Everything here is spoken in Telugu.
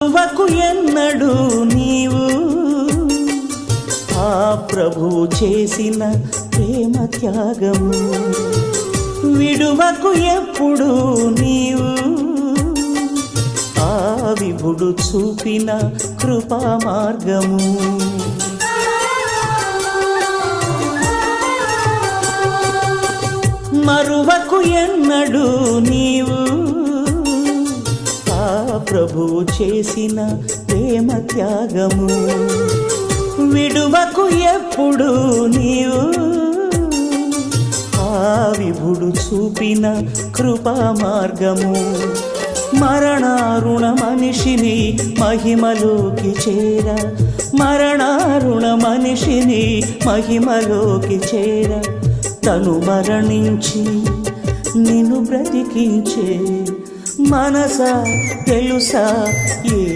విడువకు ఎన్నడు నీవు ఆ ప్రభువు చేసిన ప్రేమ త్యాగము. విడువకు ఎప్పుడు నీవు ఆ విభుడు చూపిన కృపా మార్గము. మరువకు ఎన్నడు నీవు ఆ ప్రభువు చేసిన ప్రేమ త్యాగము. విడువకు ఎప్పుడు నీవు ఆ విభుడు చూపిన కృపా మార్గము. మరణారుణ మనిషిని మహిమలోకి చేర, మరణారుణ మనిషిని మహిమలోకి చేర, తను మరణించి నిన్ను బ్రతికించే మనసా తెలుసా